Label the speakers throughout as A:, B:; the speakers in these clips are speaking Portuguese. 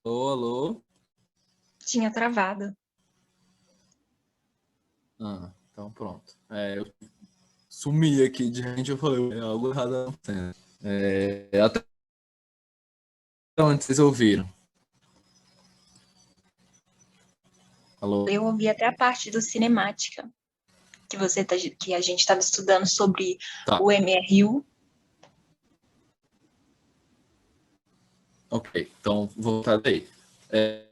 A: Alô, alô.
B: Tinha travado.
A: Então pronto. Eu sumi aqui de repente, eu falei, é algo errado acontecendo. Até onde vocês ouviram? Alô?
B: Eu ouvi até a parte do cinemática, que a gente estava estudando sobre
A: Tá,
B: o MRU.
A: ok. Então, vou voltar daí. É,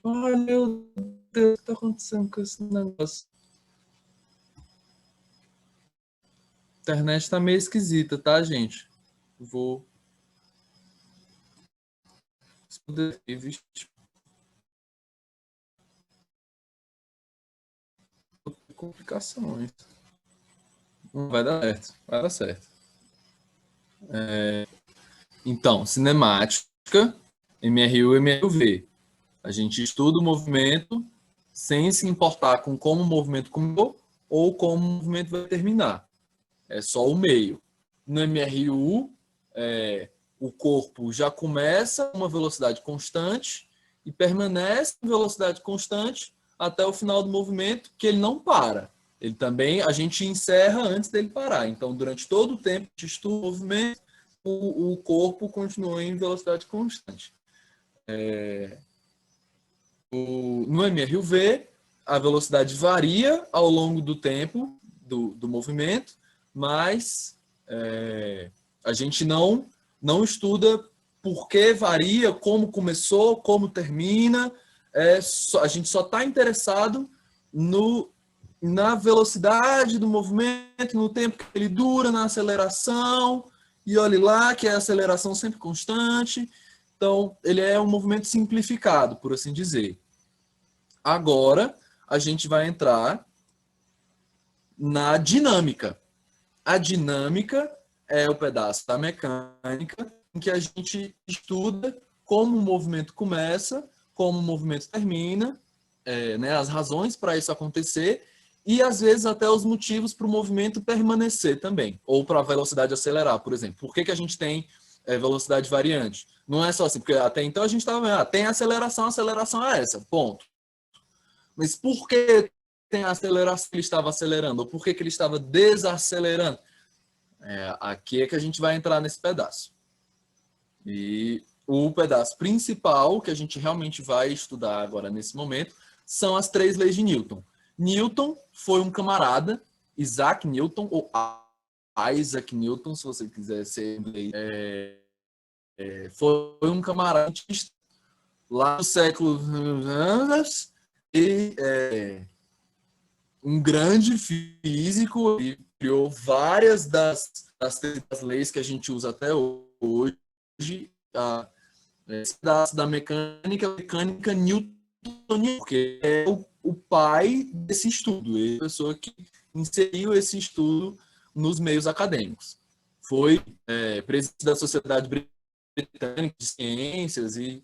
A: Ai, meu Deus, o que tá acontecendo com esse negócio? A internet tá meio esquisita, tá, gente? Vou. Vixe, complicações. Não vai dar certo, vai dar certo. Então, cinemática, MRU e MRUV. A gente estuda o movimento sem se importar com como o movimento começou ou como o movimento vai terminar. É só o meio. No MRU, o corpo já começa a uma velocidade constante e permanece em velocidade constante até o final do movimento, que ele não para. Ele também, a gente encerra antes dele parar. Então, durante todo o tempo de estudo do movimento, o corpo continua em velocidade constante. No MRUV, a velocidade varia ao longo do tempo do movimento, mas a gente não estuda por que varia, como começou, como termina. A gente só está interessado na velocidade do movimento, no tempo que ele dura, na aceleração, e olhe lá que é a aceleração sempre constante. Então, ele é um movimento simplificado, por assim dizer. Agora, a gente vai entrar na dinâmica. A dinâmica é o pedaço da mecânica em que a gente estuda como o movimento começa, como o movimento termina, né, as razões para isso acontecer e, às vezes, até os motivos para o movimento permanecer também, ou para a velocidade acelerar, por exemplo. Por que a gente tem velocidade variante? Não é só assim, porque até então a gente estava vendo, tem aceleração, a aceleração é essa, ponto. Mas por que tem a aceleração que ele estava acelerando? Ou por que ele estava desacelerando? Aqui é que a gente vai entrar nesse pedaço. E o pedaço principal que a gente realmente vai estudar agora nesse momento são as 3 leis de Newton. Newton foi um camarada, Isaac Newton, ou Isaac Newton, se você quiser ser inglês, foi um camarada lá no século e um grande físico, e criou várias das leis que a gente usa até hoje, da mecânica newtoniana, porque é o pai desse estudo, ele é a pessoa que inseriu esse estudo nos meios acadêmicos. Foi presidente da Sociedade Britânica de Ciências e,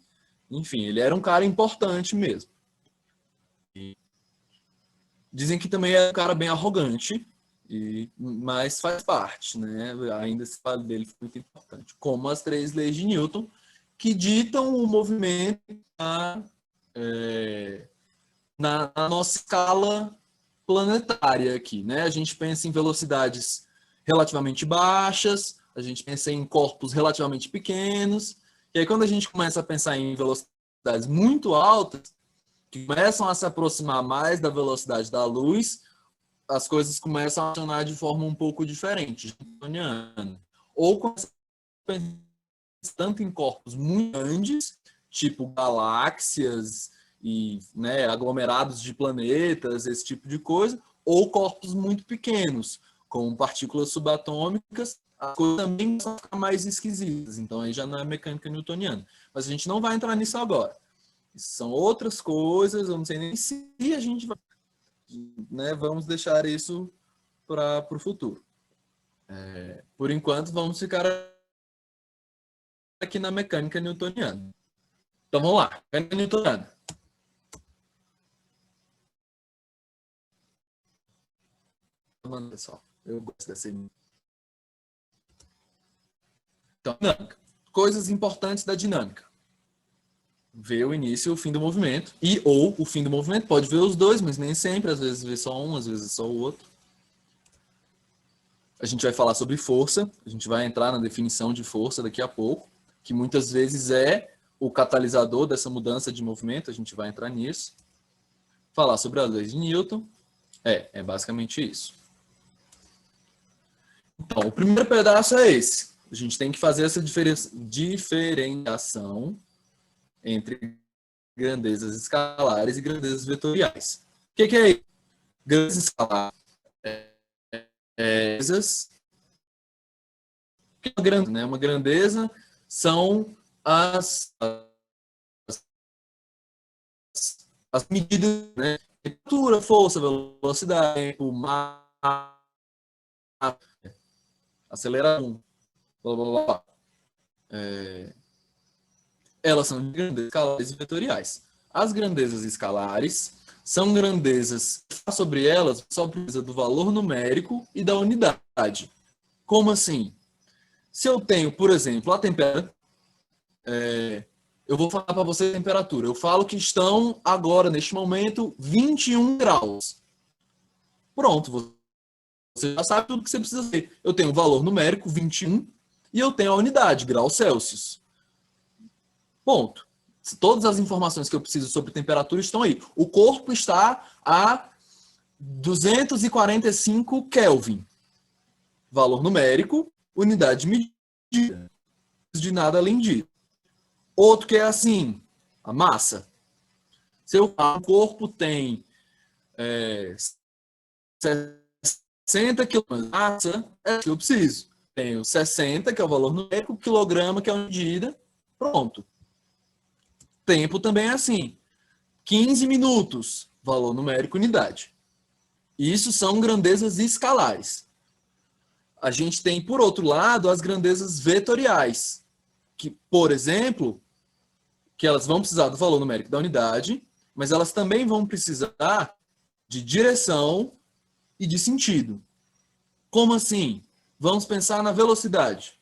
A: enfim, ele era um cara importante mesmo. Dizem que também é um cara bem arrogante, mas faz parte, né? Ainda esse fala dele foi muito importante. Como as 3 leis de Newton, que ditam o movimento na nossa escala planetária aqui, né? A gente pensa em velocidades relativamente baixas, a gente pensa em corpos relativamente pequenos, e aí quando a gente começa a pensar em velocidades muito altas, que começam a se aproximar mais da velocidade da luz, as coisas começam a funcionar de forma um pouco diferente, ou começa a pensar tanto em corpos muito grandes, tipo galáxias e, né, aglomerados de planetas, esse tipo de coisa, ou corpos muito pequenos, como partículas subatômicas, as coisas também vão ficar mais esquisitas. Então aí já não é mecânica newtoniana. Mas a gente não vai entrar nisso agora. Isso são outras coisas, eu não sei nem se a gente vai, né, vamos deixar isso para o futuro. Por enquanto, vamos ficar aqui na mecânica newtoniana. Então vamos lá, mecânica newtoniana. maneira, pessoal. Eu gosto dessa imagem. Então, dinâmica. Coisas importantes da dinâmica. Ver o início e o fim do movimento. E ou o fim do movimento. Pode ver os dois, mas nem sempre. Às vezes vê só um, às vezes só o outro. A gente vai falar sobre força. A gente vai entrar na definição de força daqui a pouco, que muitas vezes é o catalisador dessa mudança de movimento. A gente vai entrar nisso. Falar sobre as leis de Newton. É basicamente isso. Então, o primeiro pedaço é esse. A gente tem que fazer essa diferenciação entre grandezas escalares e grandezas vetoriais. O que é isso? Grandezas escalares uma grandeza são as medidas, né? Temperatura, força, velocidade, tempo, massa, aceleração, blá, blá, blá. Elas são grandezas escalares e vetoriais. As grandezas escalares são grandezas, sobre elas, só precisa do valor numérico e da unidade. Como assim? Se eu tenho, por exemplo, a temperatura, eu vou falar para você a temperatura. Eu falo que estão agora, neste momento, 21 graus. Pronto, você já sabe tudo que você precisa saber. Eu tenho o valor numérico, 21, e eu tenho a unidade, graus Celsius. Ponto. Todas as informações que eu preciso sobre temperatura estão aí. O corpo está a 245 Kelvin. Valor numérico, unidade medida. De nada além disso. Outro que é assim, a massa. Se o corpo tem 60 kg de massa, é o que eu preciso. Tenho 60, que é o valor numérico, quilograma, que é a medida. Pronto. Tempo também é assim. 15 minutos, valor numérico, unidade. Isso são grandezas escalares. A gente tem, por outro lado, as grandezas vetoriais, que, por exemplo, que elas vão precisar do valor numérico da unidade, mas elas também vão precisar de direção e de sentido. Como assim? Vamos pensar na velocidade.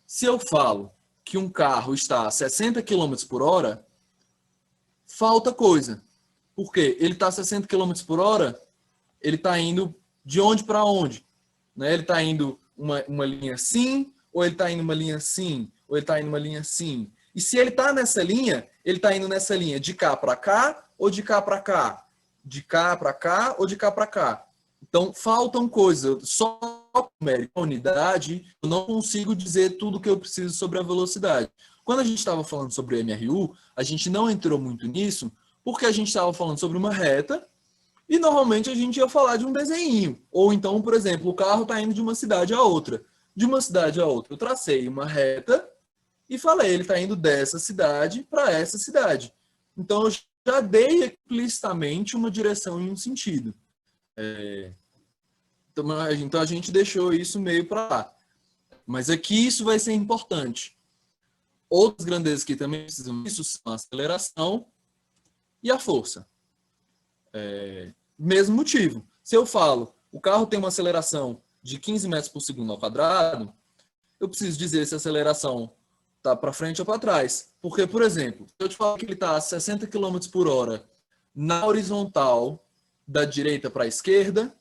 A: Se eu falo que um carro está a 60 km por hora, falta coisa. Por quê? Ele está a 60 km por hora, ele está indo de onde para onde? Né? Ele está indo uma linha assim, ou ele está indo uma linha assim, ou ele está indo uma linha assim. E se ele está nessa linha, ele está indo nessa linha de cá para cá, ou de cá para cá? De cá para cá, ou de cá para cá? Então, faltam coisas. Só com a unidade, eu não consigo dizer tudo o que eu preciso sobre a velocidade. Quando a gente estava falando sobre o MRU, a gente não entrou muito nisso, porque a gente estava falando sobre uma reta, e normalmente a gente ia falar de um desenho. Ou então, por exemplo, o carro está indo de uma cidade a outra. De uma cidade a outra, eu tracei uma reta e falei, ele está indo dessa cidade para essa cidade. Então, eu já dei explicitamente uma direção e um sentido. Então, a gente deixou isso meio para lá. Mas aqui isso vai ser importante. Outras grandezas que também precisam disso são a aceleração e a força. Mesmo motivo. Se eu falo, o carro tem uma aceleração de 15 metros por segundo ao quadrado, eu preciso dizer se a aceleração está para frente ou para trás. Porque, por exemplo, se eu te falo que ele está a 60 km por hora na horizontal da direita para a esquerda,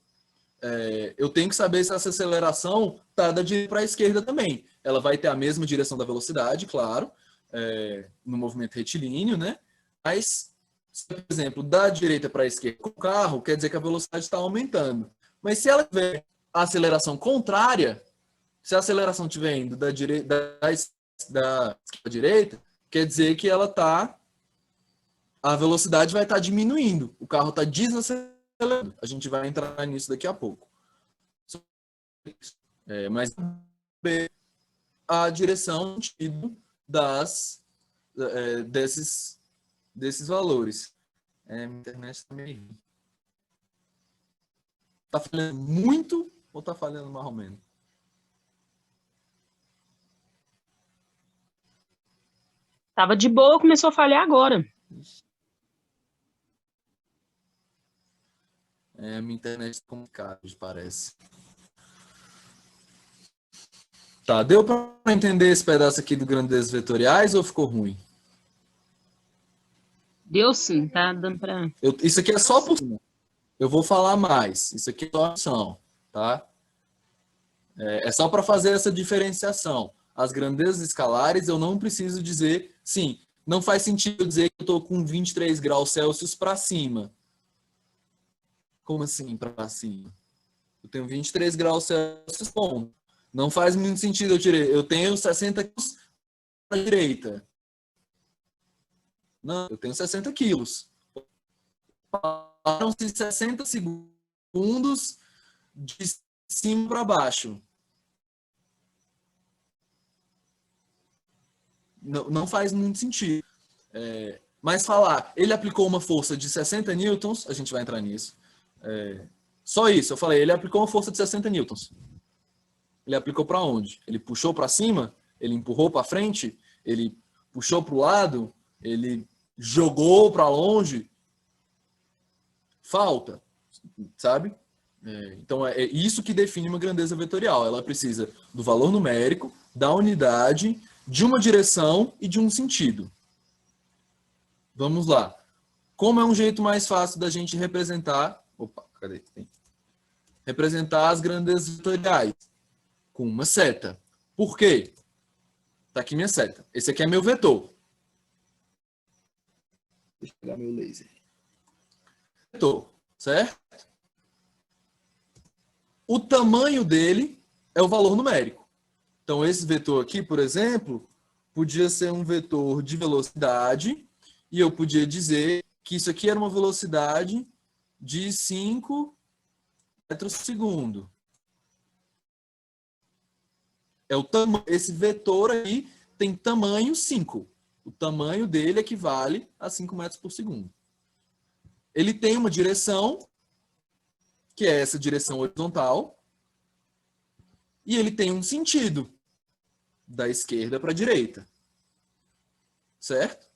A: eu tenho que saber se essa aceleração está da direita para a esquerda também. Ela vai ter a mesma direção da velocidade, claro, no movimento retilíneo, né? Mas, por exemplo, da direita para a esquerda com o carro, quer dizer que a velocidade está aumentando. Mas se ela tiver a aceleração contrária, se a aceleração estiver indo da direita da direita, quer dizer que a velocidade vai estar diminuindo. O carro está desacelerando. A gente vai entrar nisso daqui a pouco. Mas a direção desses valores. Minha internet está meio... Está falhando muito ou está falhando mais ou menos?
C: Tava de boa, começou a falhar agora.
A: A minha internet é complicada, parece. Tá, deu para entender esse pedaço aqui do grandezas vetoriais ou ficou ruim?
C: Deu sim, tá dando pra...
A: Isso aqui é só por cima. Eu vou falar mais. Isso aqui é só a opção, tá? É só para fazer essa diferenciação. As grandezas escalares eu não preciso dizer, sim, não faz sentido dizer que eu estou com 23 graus Celsius para cima. Como assim para cima? Eu tenho 23 graus Celsius, bom. Não faz muito sentido eu tenho 60 quilos para a direita. Não, eu tenho 60 quilos. Passaram-se 60 segundos de cima para baixo. Não faz muito sentido. Mas falar, ele aplicou uma força de 60 newtons, a gente vai entrar nisso. Só isso, eu falei, ele aplicou uma força de 60 newtons. Ele aplicou para onde? Ele puxou para cima? Ele empurrou para frente? Ele puxou para o lado? Ele jogou para longe? Falta, sabe? Então é isso que define uma grandeza vetorial. Ela precisa do valor numérico, da unidade, de uma direção e de um sentido. Vamos lá. Como é um jeito mais fácil da gente representar... Opa, cadê? Representar as grandezas vetoriais? Com uma seta. Por quê? Tá aqui minha seta. Esse aqui é meu vetor. Deixa eu pegar meu laser. Vetor, certo? O tamanho dele é o valor numérico. Então, esse vetor aqui, por exemplo, podia ser um vetor de velocidade e eu podia dizer que isso aqui era uma velocidade de 5 metros por segundo. Esse vetor aí tem tamanho 5. O tamanho dele equivale a 5 metros por segundo. Ele tem uma direção, que é essa direção horizontal, e ele tem um sentido, da esquerda para a direita. Certo?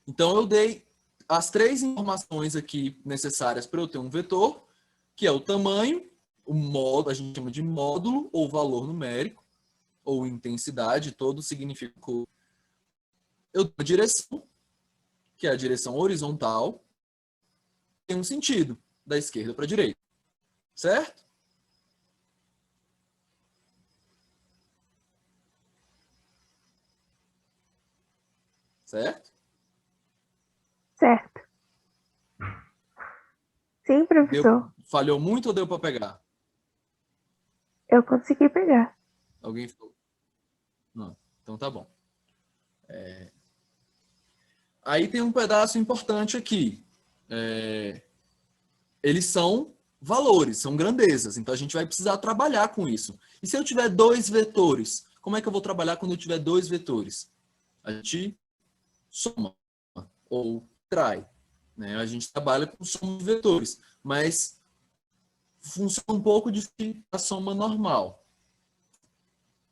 A: Então, eu dei as 3 informações aqui necessárias para eu ter um vetor, que é o tamanho, o módulo, a gente chama de módulo, ou valor numérico, ou intensidade, todo significa cor. Eu tenho a direção, que é a direção horizontal, tem um sentido, da esquerda para a direita. Certo? Certo?
D: Certo. Sim, professor.
A: Falhou muito ou deu para pegar?
D: Eu consegui pegar.
A: Alguém falou? Não. Então tá bom. Aí tem um pedaço importante aqui. Eles são valores, são grandezas. Então a gente vai precisar trabalhar com isso. E se eu tiver 2 vetores? Como é que eu vou trabalhar quando eu tiver 2 vetores? A gente soma ou trai. Né? A gente trabalha com soma de vetores. Mas funciona um pouco diferente da soma normal.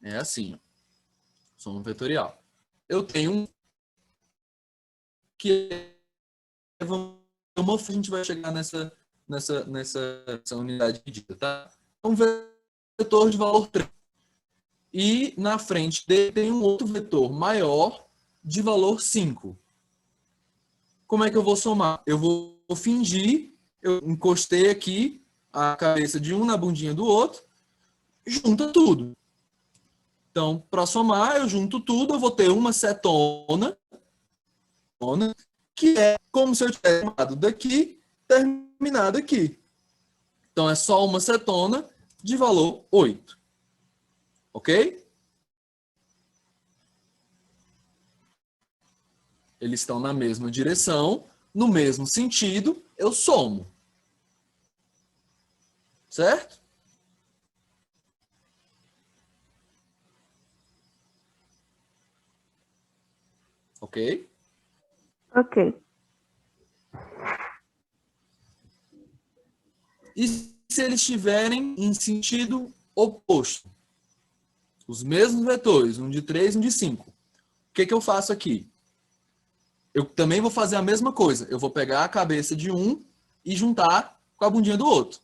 A: É assim, ó. Soma vetorial. Eu tenho um que é uma, a gente vai chegar nessa unidade medida, tá? Um vetor de valor 3. E na frente dele tem um outro vetor maior de valor 5. Como é que eu vou somar? Eu vou fingir, eu encostei aqui a cabeça de um na bundinha do outro, junta tudo. Então, para somar, eu junto tudo, eu vou ter uma setona, que é como se eu tivesse tomado daqui, terminado aqui. Então, é só uma cetona de valor 8. Ok? Eles estão na mesma direção, no mesmo sentido, eu somo. Certo? Ok?
D: Ok.
A: E se eles estiverem em sentido oposto? Os mesmos vetores, um de 3 e um de 5. O que eu faço aqui? Eu também vou fazer a mesma coisa. Eu vou pegar a cabeça de um e juntar com a bundinha do outro.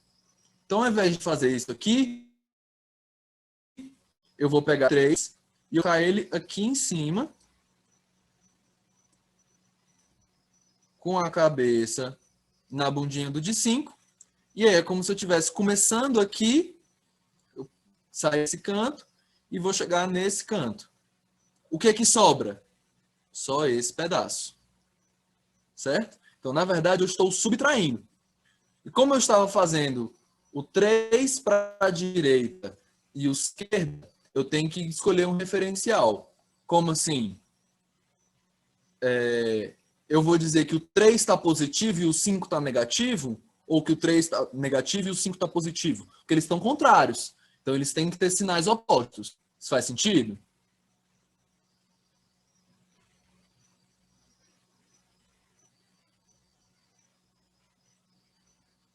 A: Então, ao invés de fazer isso aqui, eu vou pegar 3 e colocar ele aqui em cima, com a cabeça na bundinha do de 5. E aí é como se eu estivesse começando aqui, eu saio desse canto e vou chegar nesse canto. O que é que sobra? Só esse pedaço. Certo? Então, na verdade, eu estou subtraindo. E como eu estava fazendo o 3 para a direita e o esquerda, eu tenho que escolher um referencial. Como assim? Eu vou dizer que o 3 está positivo e o 5 está negativo? Ou que o 3 está negativo e o 5 está positivo? Porque eles estão contrários. Então, eles têm que ter sinais opostos. Isso faz sentido?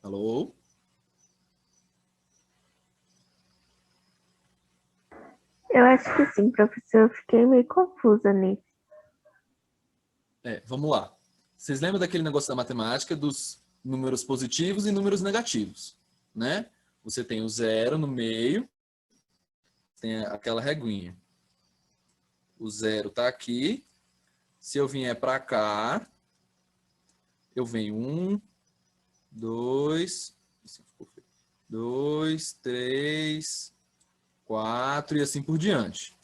A: Alô?
D: Eu acho que sim, professor. Eu fiquei meio confusa nisso.
A: Vamos lá. Vocês lembram daquele negócio da matemática dos números positivos e números negativos, né? Você tem o 0 no meio, tem aquela reguinha. O 0 está aqui. Se eu vier para cá, eu venho 1, 2, 3, 4 e assim por diante.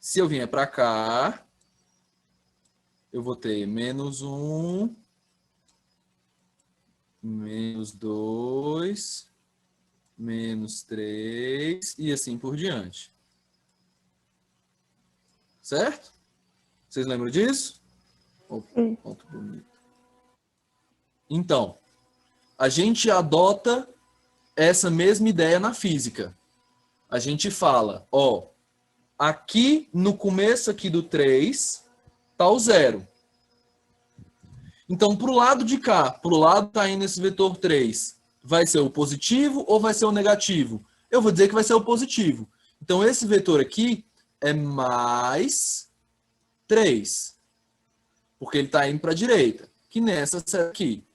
A: Se eu vier para cá, eu vou ter -1, -2, -3 e assim por diante. Certo? Vocês lembram disso?
D: Sim.
A: Ponto bonito. Então, a gente adota essa mesma ideia na física. A gente fala, ó, aqui no começo aqui do 3 tá o 0. Então, pro lado de cá, pro lado que tá indo esse vetor 3, vai ser o positivo ou vai ser o negativo? Eu vou dizer que vai ser o positivo. Então, esse vetor aqui é mais 3, porque ele está indo para a direita, que nessa aqui.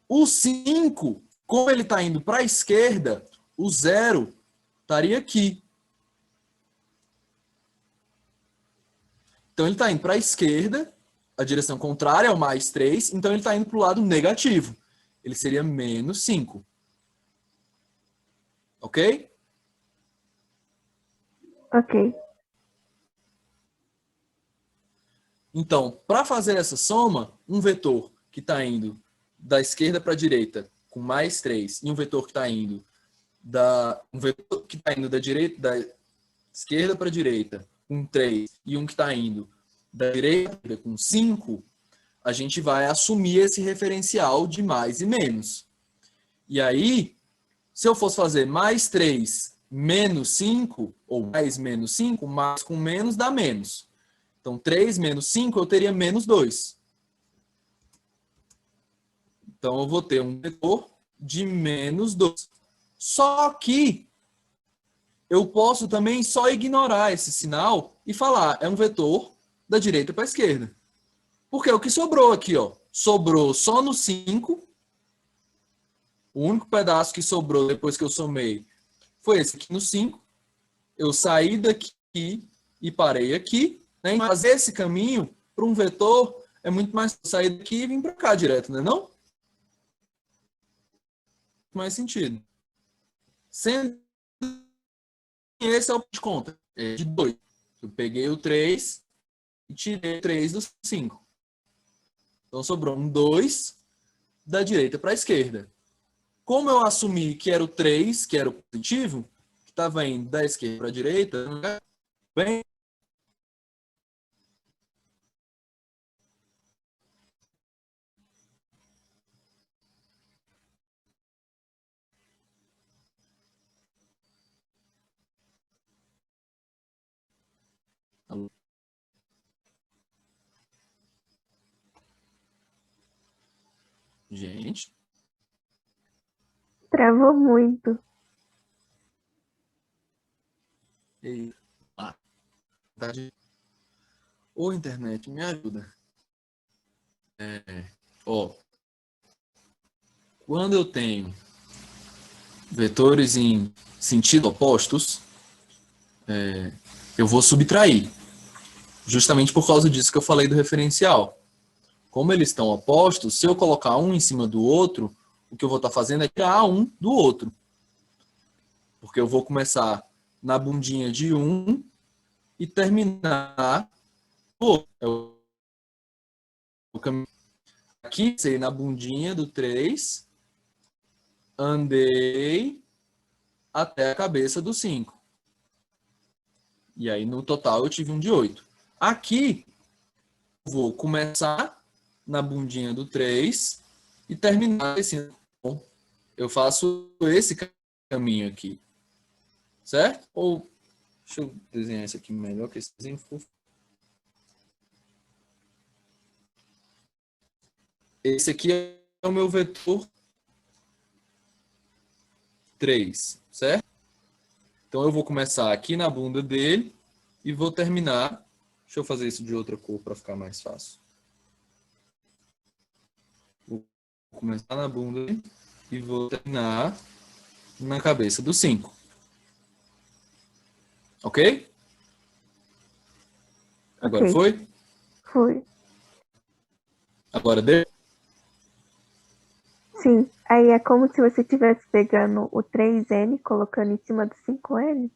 A: O 5, como ele está indo para a esquerda, o 0 estaria aqui. Então, ele está indo para a esquerda, a direção contrária é o mais 3, então ele está indo para o lado negativo. Ele seria -5. Ok?
D: Ok.
A: Então, para fazer essa soma, um vetor que está indo da esquerda para a direita com mais 3 e um vetor que está indo da direita, da esquerda para a direita com 3 e um que está indo da direita com 5, a gente vai assumir esse referencial de mais e menos. E aí, se eu fosse fazer mais 3 menos 5, ou mais menos 5, mais com menos dá menos. Então, 3 menos 5, eu teria -2. Então, eu vou ter um vetor de -2. Só que eu posso também só ignorar esse sinal e falar, é um vetor da direita para a esquerda. Porque é o que sobrou aqui, ó. Sobrou só no 5. O único pedaço que sobrou depois que eu somei foi esse aqui no 5. Eu saí daqui e parei aqui. Né? Fazer esse caminho para um vetor é muito mais sair daqui e vir para cá direto, né? Não? Mais sentido. Sendo esse é o de conta, é de 2. Eu peguei o 3 e tirei o 3 do 5. Então sobrou um 2 da direita para a esquerda. Como eu assumi que era o 3, que era o positivo, que estava indo da esquerda para a direita, bem, gente,
D: Travou muito.
A: e, ô internet, me ajuda. Ó, quando eu tenho vetores em sentido opostos, eu vou subtrair. Justamente por causa disso que eu falei do referencial. Como eles estão opostos, se eu colocar um em cima do outro, o que eu vou estar fazendo é tirar um do outro. Porque eu vou começar na bundinha de um e terminar no outro. Aqui, sei, na bundinha do 3, andei até a cabeça do 5. E aí, no total, eu tive um de 8. Aqui, eu vou começar na bundinha do 3 e terminar esse. Eu faço esse caminho aqui. Certo? Ou, deixa eu desenhar isso aqui melhor, que esse desenho ficou. Esse aqui é o meu vetor 3, certo? Então, eu vou começar aqui na bunda dele e vou terminar. Deixa eu fazer isso de outra cor para ficar mais fácil. Vou começar na bunda dele e vou terminar na cabeça do 5. Ok? Agora
D: Ok.
A: foi?
D: Foi.
A: Agora deu?
D: Sim. Aí é como se você estivesse pegando o 3N, colocando em cima do 5N.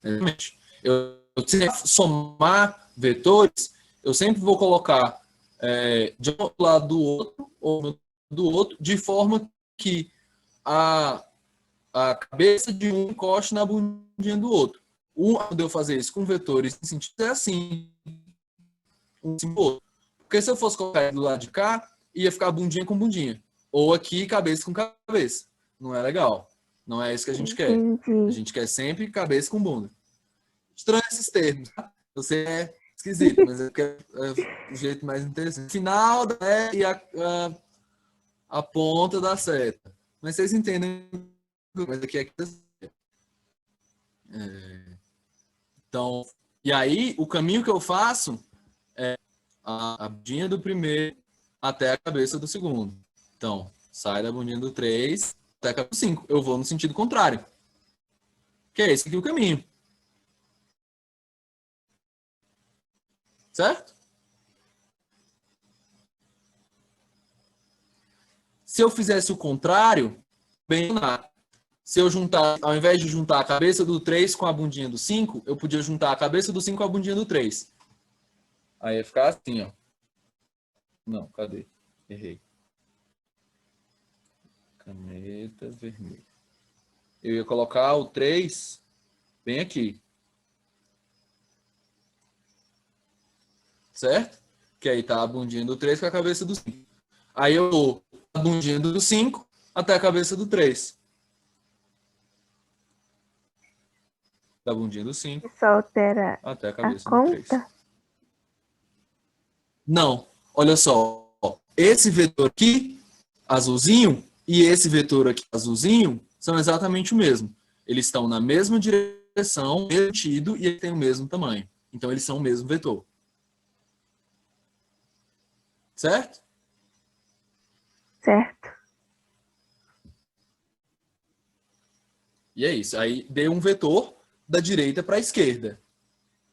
A: Exatamente. Se somar vetores, eu sempre vou colocar de um lado do outro ou do outro, de forma que a cabeça de um encoste na bundinha do outro. Quando eu fazer isso com vetores em sentido é assim, um em cima do outro. Porque se eu fosse colocar ele do lado de cá, ia ficar bundinha com bundinha. Ou aqui, cabeça com cabeça. Não é legal. Não é isso que a gente quer. A
D: Entendi.
A: gente quer sempre cabeça com bunda. Estranho esses termos, tá? Você é esquisito, mas é o jeito mais interessante. Final da e a ponta da seta. Mas vocês entendem, mas aqui é então, e aí o caminho que eu faço é a bundinha do primeiro até a cabeça do segundo. Então, sai da bundinha do 3 até a cabeça do 5. Eu vou no sentido contrário. Que é esse aqui o caminho. Certo? Se eu fizesse o contrário, bem nada. Se eu juntar, ao invés de juntar a cabeça do 3 com a bundinha do 5, eu podia juntar a cabeça do 5 com a bundinha do 3. Aí ia ficar assim, ó. Não, cadê? Errei. Caneta vermelha. Eu ia colocar o 3 bem aqui. Certo? Que aí tá a bundinha do 3 com a cabeça do 5. Aí eu vou a bundinha do 5 até a cabeça do 3. Da bundinha do 5
D: Só altera
A: até a
D: a
A: cabeça do 3.
D: conta?
A: Não, olha só. Esse vetor aqui, azulzinho, e esse vetor aqui, azulzinho, são exatamente o mesmo. Eles estão na mesma direção, mesmo sentido, e eles têm o mesmo tamanho. Então, eles são o mesmo vetor. Certo?
D: Certo.
A: E é isso. Aí, dei um vetor da direita para a esquerda.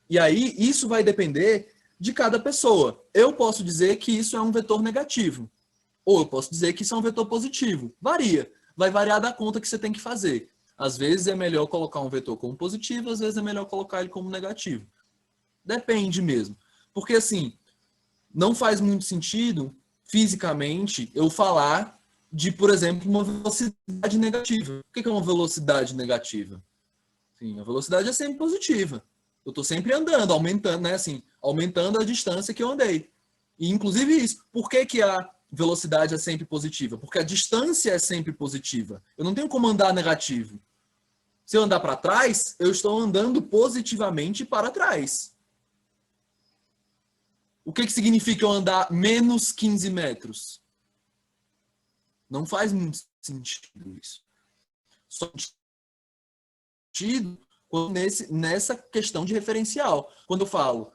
A: E aí, isso vai depender de cada pessoa. Eu posso dizer que isso é um vetor negativo. Ou eu posso dizer que isso é um vetor positivo. Varia. Vai variar da conta que você tem que fazer. Às vezes é melhor colocar um vetor como positivo, às vezes é melhor colocar ele como negativo. Depende mesmo. Porque, assim, não faz muito sentido, fisicamente, eu falar de, por exemplo, uma velocidade negativa. O que é uma velocidade negativa? Sim, a velocidade é sempre positiva. Eu estou sempre andando, aumentando, né? Assim, aumentando a distância que eu andei. E, inclusive, isso. Por que a velocidade é sempre positiva? Porque a distância é sempre positiva. Eu não tenho como andar negativo. Se eu andar para trás, eu estou andando positivamente para trás. O que significa eu andar menos 15 metros? Não faz muito sentido isso. Só sentido nessa questão de referencial. Quando eu falo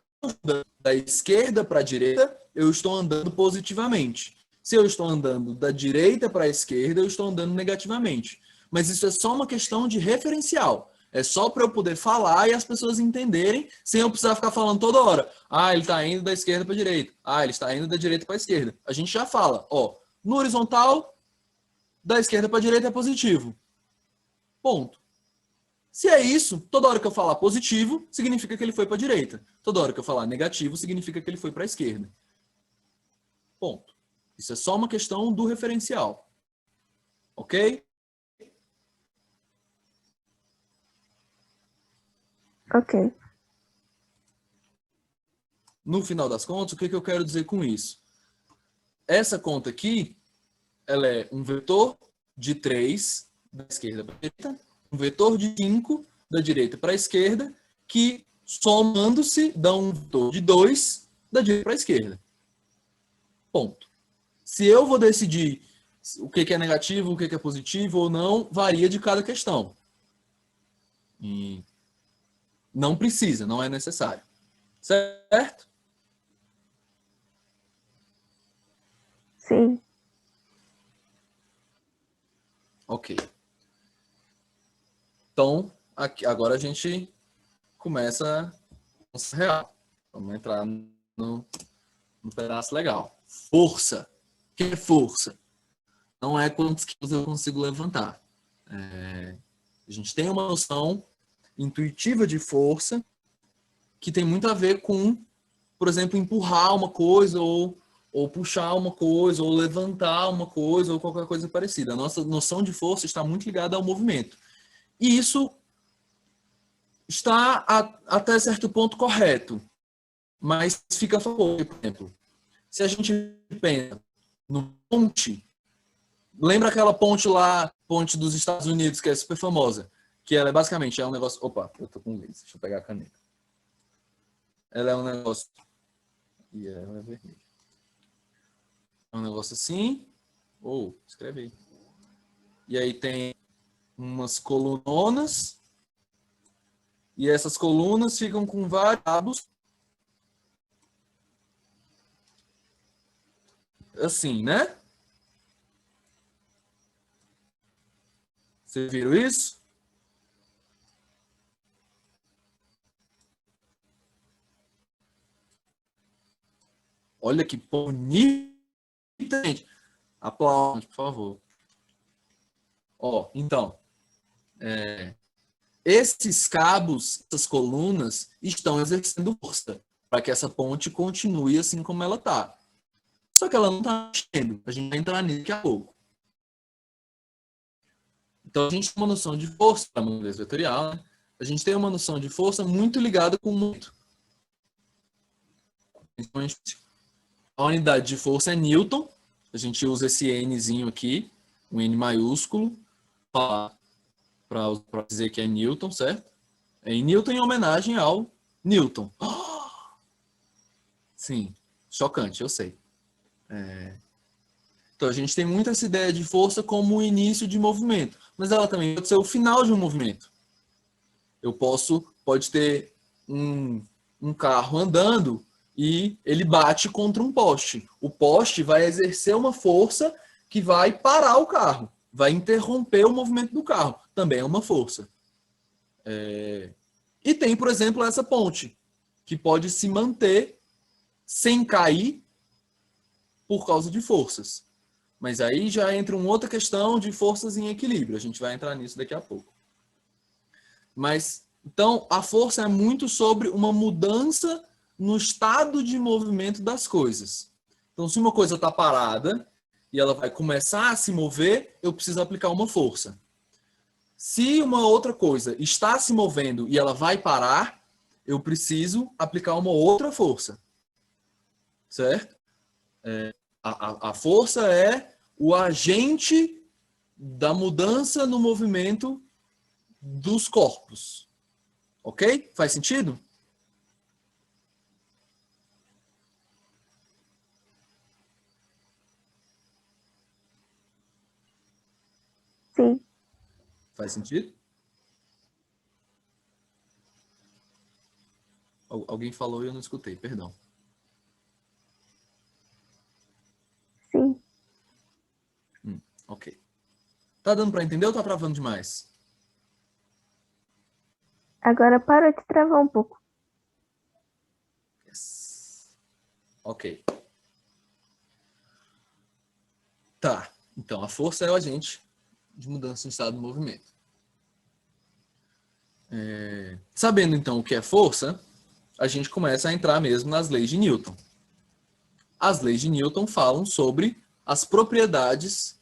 A: da esquerda para a direita, eu estou andando positivamente. Se eu estou andando da direita para a esquerda, eu estou andando negativamente. Mas isso é só uma questão de referencial. É só para eu poder falar e as pessoas entenderem, sem eu precisar ficar falando toda hora. Ah, ele está indo da esquerda para a direita. Ah, ele está indo da direita para a esquerda. A gente já fala, ó, no horizontal, da esquerda para a direita é positivo. Ponto. Se é isso, toda hora que eu falar positivo, significa que ele foi para a direita. Toda hora que eu falar negativo, significa que ele foi para a esquerda. Ponto. Isso é só uma questão do referencial. Ok?
D: Ok.
A: No final das contas, o que eu quero dizer com isso? Essa conta aqui, ela é um vetor de 3 da esquerda para a direita, um vetor de 5 da direita para a esquerda, que somando-se dá um vetor de 2 da direita para a esquerda. Ponto. Se eu vou decidir o que é negativo, o que é positivo ou não, varia de cada questão. E não precisa, não é necessário. Certo?
D: Sim.
A: Ok. Então, aqui, agora a gente começa a real. Vamos entrar no pedaço legal. Força. O que é força? Não é quantos quilos eu consigo levantar. A gente tem uma noção intuitiva de força que tem muito a ver com, por exemplo, empurrar uma coisa ou puxar uma coisa, ou levantar uma coisa, ou qualquer coisa parecida. A nossa noção de força está muito ligada ao movimento. E isso está até certo ponto correto, mas fica a favor, por exemplo. Se a gente pensa no ponte, lembra aquela ponte lá, ponte dos Estados Unidos, que é super famosa, que ela é basicamente um negócio... Opa, eu tô com luz, deixa eu pegar a caneta. Ela é um negócio... E ela é vermelha. É um negócio assim. Escreve aí. E aí tem umas colunonas. E essas colunas ficam com vários cabos. Assim, né? Vocês viram isso? Olha que bonito, gente. Aplaude, por favor. Ó, então, esses cabos, essas colunas, estão exercendo força para que essa ponte continue assim como ela está. Só que ela não está mexendo. A gente vai entrar nisso daqui a pouco. Então, a gente tem uma noção de força, para a modalidade vetorial, né? A gente tem uma noção de força muito ligada com o momento. A unidade de força é Newton. A gente usa esse Nzinho aqui, um N maiúsculo, para dizer que é Newton, certo? É em Newton em homenagem ao Newton. Sim, chocante, eu sei. Então, a gente tem muito essa ideia de força como o início de movimento, mas ela também pode ser o final de um movimento. Pode ter um carro andando e ele bate contra um poste. O poste vai exercer uma força que vai parar o carro, vai interromper o movimento do carro. Também é uma força. E tem, por exemplo, essa ponte, que pode se manter sem cair por causa de forças. Mas aí já entra uma outra questão de forças em equilíbrio. A gente vai entrar nisso daqui a pouco. Mas, então, a força é muito sobre uma mudança no estado de movimento das coisas. Então, se uma coisa está parada e ela vai começar a se mover, eu preciso aplicar uma força. Se uma outra coisa está se movendo e ela vai parar, eu preciso aplicar uma outra força. Certo? A força é o agente da mudança no movimento dos corpos. Ok? Faz sentido?
D: Sim.
A: Faz sentido? Alguém falou e eu não escutei, perdão.
D: Sim.
A: Ok. Tá dando para entender ou tá travando demais?
D: Agora para de travar um pouco.
A: Yes. Ok. Tá. Então, a força é o agente de mudança no estado do movimento. Sabendo, então, o que é força, a gente começa a entrar mesmo nas leis de Newton. As leis de Newton falam sobre as propriedades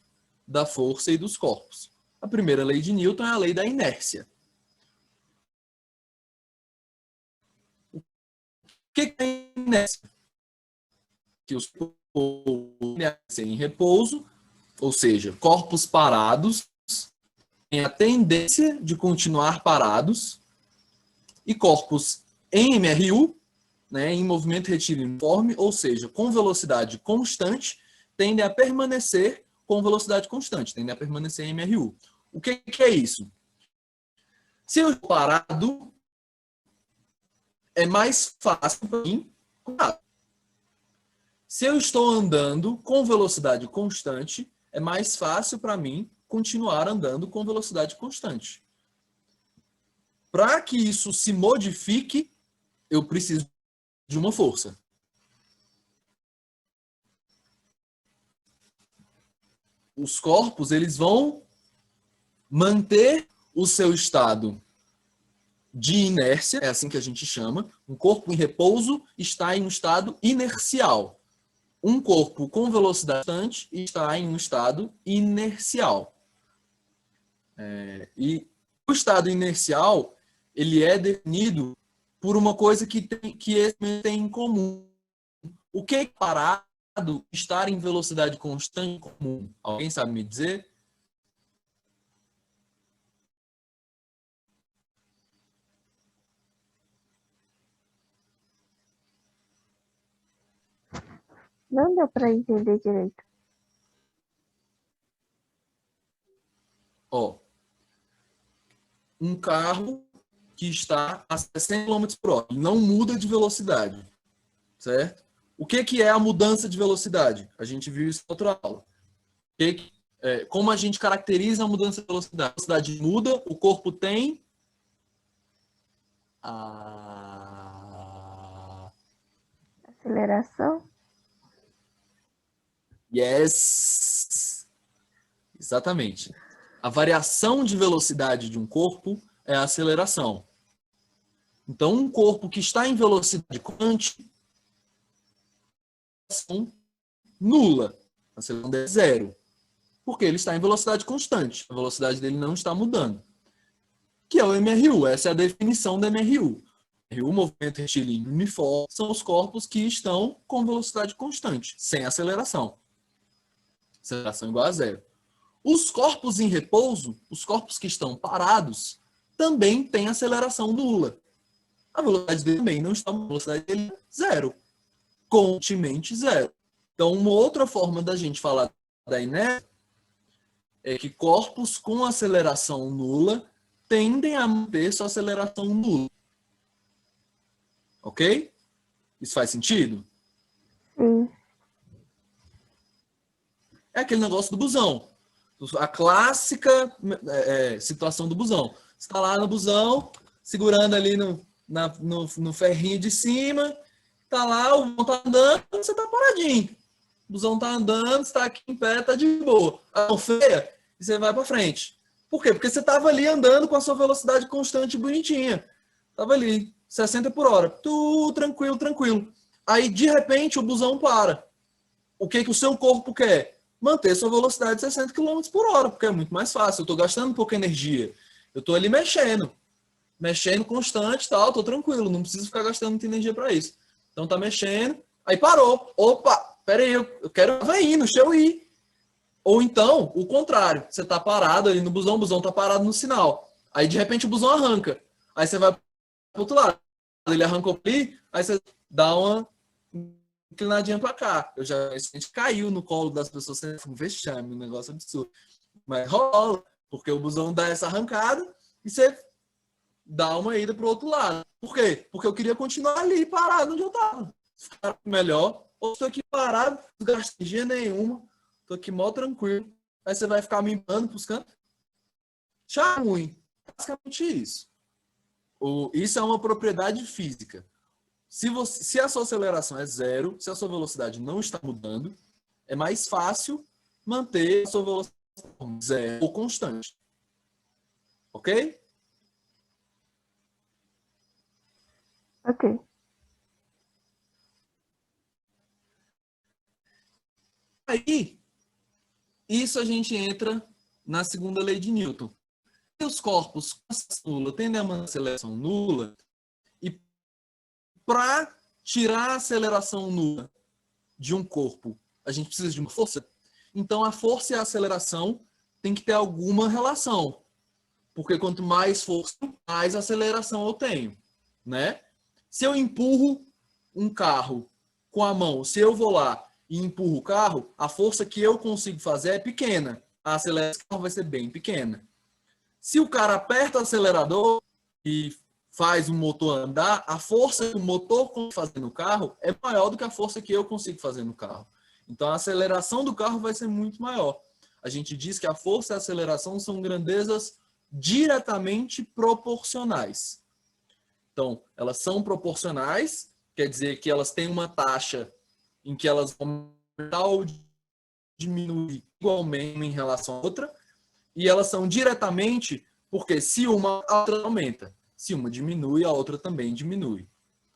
A: da força e dos corpos. A primeira lei de Newton é a lei da inércia. O que é inércia? Que os corpos em repouso, ou seja, corpos parados, têm a tendência de continuar parados, e corpos em MRU, né, em movimento retilíneo uniforme, ou seja, com velocidade constante, tendem a permanecer com velocidade constante, tendem a permanecer em MRU. O que é isso? Se eu estou parado, é mais fácil para mim. Se eu estou andando com velocidade constante, é mais fácil para mim continuar andando com velocidade constante. Para que isso se modifique, eu preciso de uma força. Os corpos, eles vão manter o seu estado de inércia, é assim que a gente chama. Um corpo em repouso está em um estado inercial. Um corpo com velocidade constante está em um estado inercial. E o estado inercial, ele é definido por uma coisa que esse tem em comum. O que é parado, estar em velocidade constante em comum? Alguém sabe me dizer?
D: Não deu para entender direito.
A: Ó, um carro que está a 60 km por hora, ele não muda de velocidade, certo? O que é a mudança de velocidade? A gente viu isso em outra aula. Como a gente caracteriza a mudança de velocidade? A velocidade muda, o corpo tem a...
D: Aceleração?
A: Yes! Exatamente. A variação de velocidade de um corpo é a aceleração. Então, um corpo que está em velocidade constante, nula. A aceleração dele é zero. Porque ele está em velocidade constante. A velocidade dele não está mudando. Que é o MRU. Essa é a definição do MRU. MRU, movimento retilíneo uniforme, são os corpos que estão com velocidade constante, sem aceleração. Aceleração igual a zero. Os corpos em repouso, os corpos que estão parados, também têm aceleração nula. A velocidade dele também não está, a velocidade dele é zero. Constantemente zero. Então, uma outra forma da gente falar da inércia é que corpos com aceleração nula tendem a manter sua aceleração nula. Ok? Isso faz sentido?
D: Sim.
A: É aquele negócio do busão. A clássica situação do busão. Você está lá no busão, segurando ali no ferrinho de cima, tá lá, o busão tá andando, você tá paradinho. O busão tá andando, você tá aqui em pé, tá de boa. A mão feia, e você vai para frente. Por quê? Porque você tava ali andando com a sua velocidade constante e bonitinha. Tava ali, 60 por hora. Tudo tranquilo, tranquilo. Aí, de repente, o busão para. O que o seu corpo quer? Manter sua velocidade de 60 km por hora, porque é muito mais fácil. Eu estou gastando pouca energia. Eu estou ali mexendo constante e tal, estou tranquilo, não preciso ficar gastando muita energia para isso. Então tá mexendo, aí parou. Opa, peraí, eu quero indo, deixa eu ir. Ou então, o contrário, você tá parado ali no busão, o busão tá parado no sinal. Aí de repente o busão arranca. Aí você vai pro outro lado. Ele arrancou ali, aí você dá uma inclinadinha pra cá. A gente caiu no colo das pessoas, foi um vexame, um negócio absurdo. Mas rola, porque o busão dá essa arrancada e você dá uma ida pro outro lado. Por quê? Porque eu queria continuar ali, parado onde eu tava. Ficar melhor. Ou estou aqui parado, não gasto energia nenhuma, tô aqui mó tranquilo. aí você vai ficar me empurrando para os cantos. Já é ruim. Basicamente isso. Isso é uma propriedade física. Se a sua aceleração é zero, se a sua velocidade não está mudando, é mais fácil manter a sua velocidade zero ou constante. Ok?
D: Ok.
A: Aí, isso a gente entra na segunda lei de Newton. Se os corpos com aceleração nula tendem a uma aceleração nula, e para tirar a aceleração nula de um corpo, a gente precisa de uma força, então a força e a aceleração tem que ter alguma relação. Porque quanto mais força, mais aceleração eu tenho, né? Se eu empurro um carro com a mão, se eu vou lá e empurro o carro, a força que eu consigo fazer é pequena. A aceleração vai ser bem pequena. Se o cara aperta o acelerador e faz o motor andar, a força que o motor consegue fazer no carro é maior do que a força que eu consigo fazer no carro. Então a aceleração do carro vai ser muito maior. A gente diz que a força e a aceleração são grandezas diretamente proporcionais. Então, elas são proporcionais, quer dizer que elas têm uma taxa em que elas vão aumentar ou diminuir igualmente em relação à outra, e elas são diretamente porque se uma, a outra aumenta. Se uma diminui, a outra também diminui.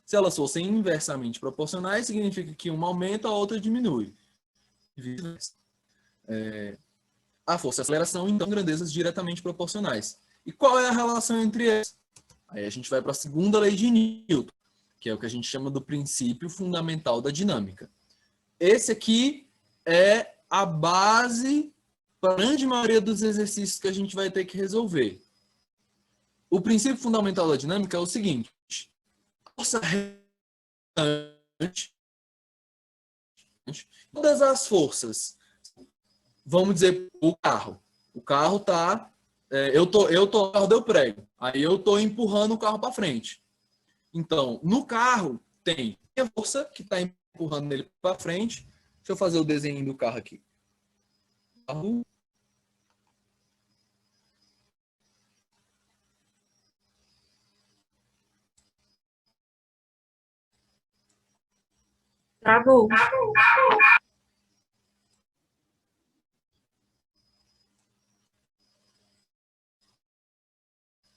A: Se elas fossem inversamente proporcionais, significa que uma aumenta, a outra diminui. A força e a aceleração, então, grandezas diretamente proporcionais. E qual é a relação entre eles? Aí a gente vai para a segunda lei de Newton, que é o que a gente chama do princípio fundamental da dinâmica. Esse aqui é a base para a grande maioria dos exercícios que a gente vai ter que resolver. O princípio fundamental da dinâmica é o seguinte: força resultante, todas as forças, vamos dizer, o carro. O carro está... o carro deu prego. Aí eu estou empurrando o carro para frente. Então, no carro, tem a força que está empurrando ele para frente. Deixa eu fazer o desenho do carro aqui. Carro.
E: Travou.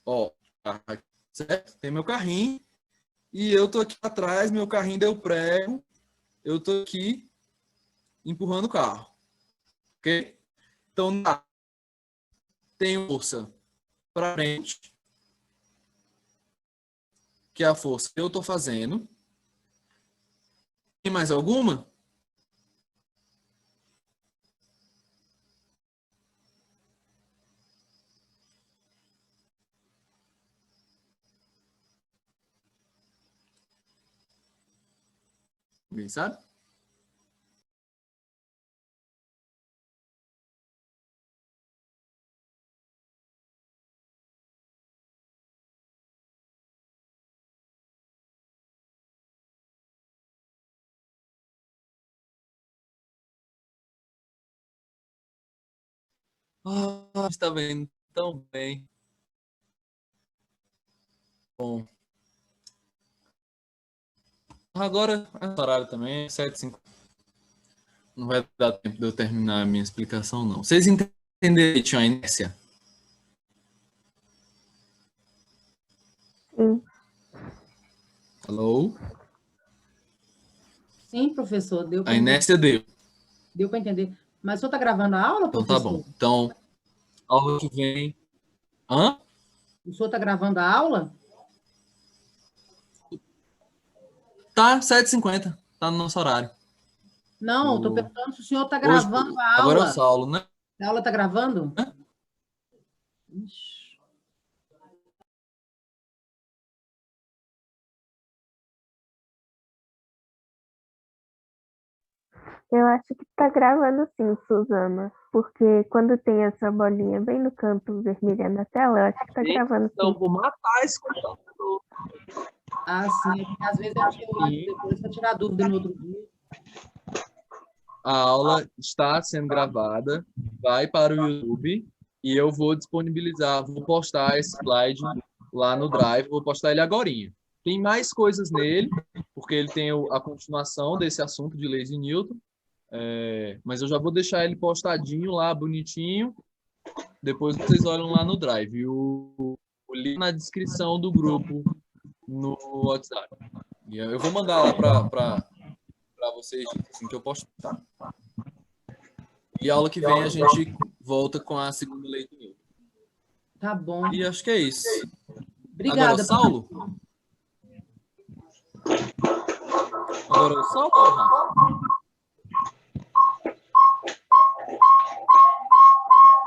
A: Ó, certo? Tem meu carrinho. E eu tô aqui atrás, meu carrinho deu prego. Eu tô aqui empurrando o carro. Ok? Então, tem força para frente, que é a força que eu tô fazendo. Tem mais alguma? Alguém sabe? Ah, está vendo tão bem. Bom. Agora, é horário também, 7h50. Não vai dar tempo de eu terminar a minha explicação, não. Vocês entenderam a inércia?
D: Sim.
A: Alô?
E: Sim, professor, deu
A: A
E: para entender.
A: inércia deu.
E: Deu para entender. Mas o senhor está gravando a aula,
A: Então tá
E: professor?
A: bom. Então, aula que vem... Hã?
E: O senhor está gravando a aula?
A: Tá, 7h50. Tá no nosso horário.
E: Não, estou perguntando se o senhor está
A: Hoje,
E: gravando a
A: agora é o
E: aula.
A: Saulo, né?
E: A aula está gravando?
A: Hã?
E: Ixi.
D: Eu acho que tá gravando sim, Suzana. Porque quando tem essa bolinha bem no canto vermelha na tela, eu acho que tá gravando
A: Então,
D: sim.
A: vou matar esse computador.
E: Ah, sim. É porque às vezes eu tiro lá depois para tirar dúvida no outro dia.
A: A aula está sendo gravada. vai para o YouTube e eu vou disponibilizar, vou postar esse slide lá no Drive, vou postar ele agorinha. Tem mais coisas nele, porque ele tem a continuação desse assunto de leis de Newton, mas eu já vou deixar ele postadinho lá, bonitinho. Depois vocês olham lá no Drive. O link na descrição do grupo no WhatsApp. E eu vou mandar lá para vocês assim que eu postar. E a aula que vem a gente volta com a segunda lei de Newton.
E: Tá bom.
A: E acho que é isso.
E: Obrigada.
A: Agora, Saulo? Agora, o Saulo ou o Rafa?